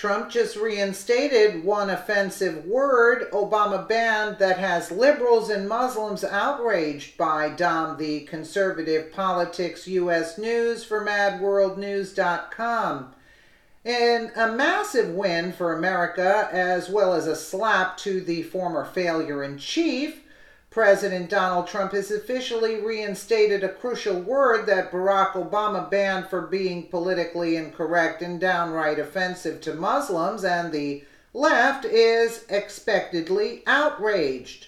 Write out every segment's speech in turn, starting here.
Trump just reinstated one offensive word Obama banned that has liberals and Muslims outraged by the conservative politics U.S. News for MadWorldNews.com. In a massive win for America, as well as a slap to the former failure-in-chief, President Donald Trump has officially reinstated a crucial word that Barack Obama banned for being politically incorrect and downright offensive to Muslims, and the left is expectedly outraged.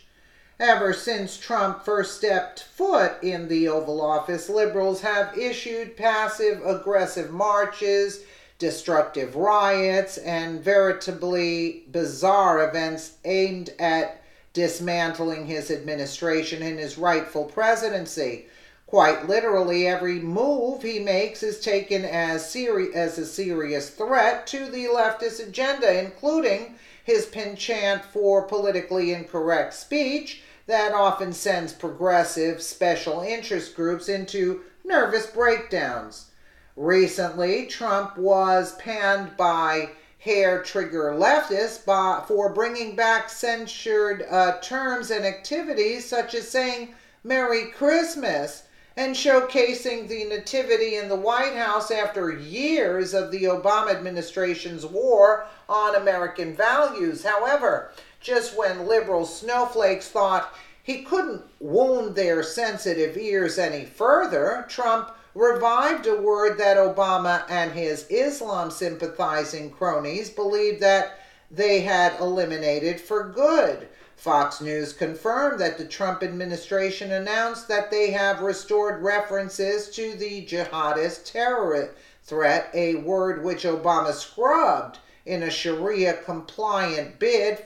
Ever since Trump first stepped foot in the Oval Office, liberals have issued passive-aggressive marches, destructive riots, and veritably bizarre events aimed at dismantling his administration and his rightful presidency. Quite literally, every move he makes is taken as a serious threat to the leftist agenda, including his penchant for politically incorrect speech that often sends progressive special interest groups into nervous breakdowns. Recently, Trump was panned by hair-trigger leftists for bringing back censored terms and activities such as saying Merry Christmas and showcasing the nativity in the White House after years of the Obama administration's war on American values. However, just when liberal snowflakes thought he couldn't wound their sensitive ears any further, Trump revived a word that Obama and his Islam-sympathizing cronies believed that they had eliminated for good. Fox News confirmed that the Trump administration announced that they have restored references to the jihadist terror threat, a word which Obama scrubbed in a Sharia-compliant bid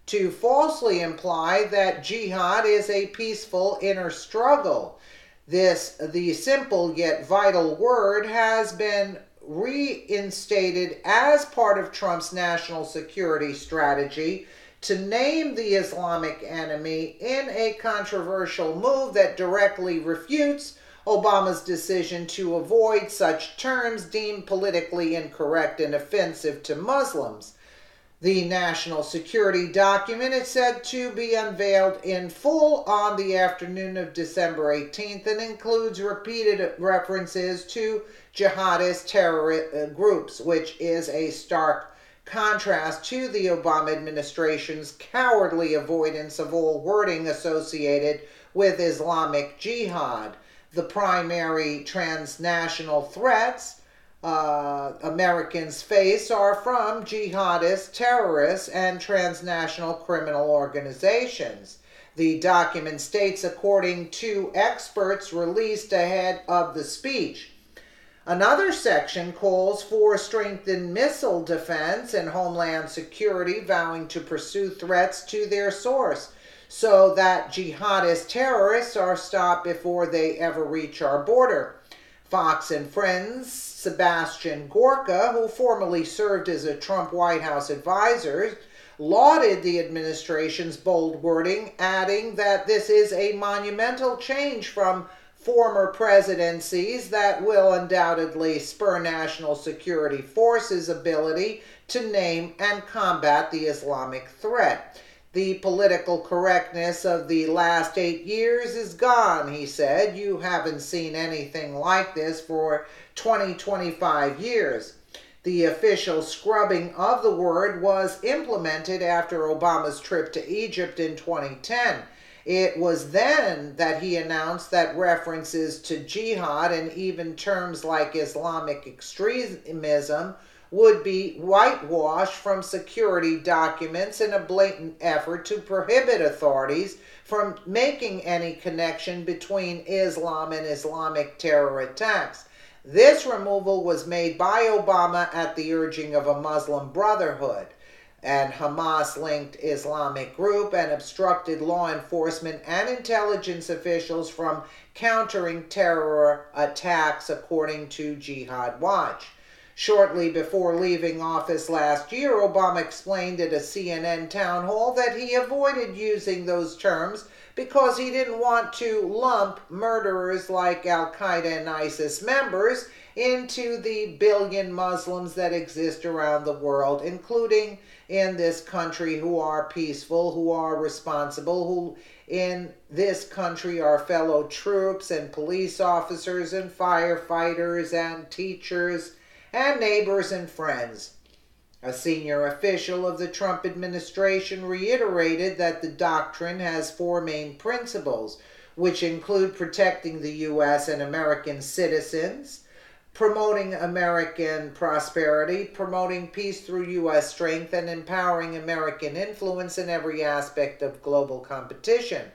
to falsely imply that jihad is a peaceful inner struggle. The simple yet vital word has been reinstated as part of Trump's national security strategy to name the Islamic enemy in a controversial move that directly refutes Obama's decision to avoid such terms deemed politically incorrect and offensive to Muslims. The national security document is said to be unveiled in full on the afternoon of December 18th and includes repeated references to jihadist terror groups, which is a stark contrast to the Obama administration's cowardly avoidance of all wording associated with Islamic jihad. The primary transnational threats Americans face are from jihadist terrorists and transnational criminal organizations. The document states, according to experts released ahead of the speech. Another section calls for strengthened missile defense and homeland security, vowing to pursue threats to their source so that jihadist terrorists are stopped before they ever reach our border. Fox and Friends' Sebastian Gorka, who formerly served as a Trump White House advisor, lauded the administration's bold wording, adding that this is a monumental change from former presidencies that will undoubtedly spur national security forces' ability to name and combat the Islamic threat. The political correctness of the last 8 years is gone, he said. You haven't seen anything like this for 25 years. The official scrubbing of the word was implemented after Obama's trip to Egypt in 2010. It was then that he announced that references to jihad and even terms like Islamic extremism would be whitewashed from security documents in a blatant effort to prohibit authorities from making any connection between Islam and Islamic terror attacks. This removal was made by Obama at the urging of a Muslim Brotherhood, an Hamas-linked Islamic group, and obstructed law enforcement and intelligence officials from countering terror attacks, according to Jihad Watch. Shortly before leaving office last year, Obama explained at a CNN town hall that he avoided using those terms because he didn't want to lump murderers like Al-Qaeda and ISIS members into the billion Muslims that exist around the world, including in this country, who are peaceful, who are responsible, who in this country are fellow troops and police officers and firefighters and teachers and neighbors and friends. A senior official of the Trump administration reiterated that the doctrine has four main principles, which include protecting the U.S. and American citizens, promoting American prosperity, promoting peace through U.S. strength, and empowering American influence in every aspect of global competition.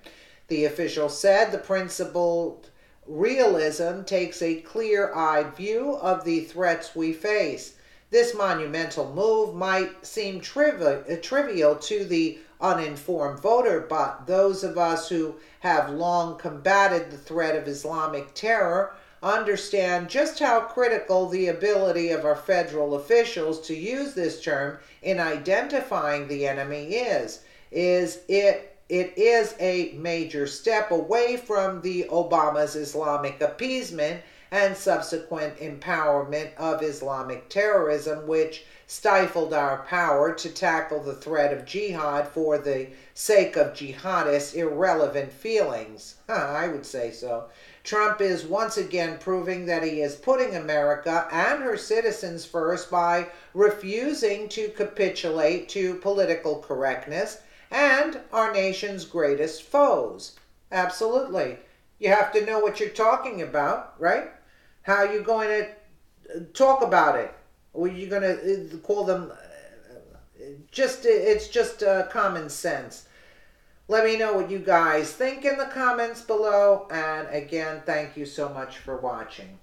The official said the principled realism takes a clear-eyed view of the threats we face. This monumental move might seem trivial to the uninformed voter, but those of us who have long combated the threat of Islamic terror understand just how critical the ability of our federal officials to use this term in identifying the enemy is. It is a major step away from the Obama's Islamic appeasement and subsequent empowerment of Islamic terrorism, which stifled our power to tackle the threat of jihad for the sake of jihadists' irrelevant feelings. I would say so. Trump is once again proving that he is putting America and her citizens first by refusing to capitulate to political correctness and our nation's greatest foes. Absolutely. You have to know what you're talking about, right? How are you going to talk about it? Or are you going to call them it's just common sense. Let me know what you guys think in the comments below. And again, thank you so much for watching.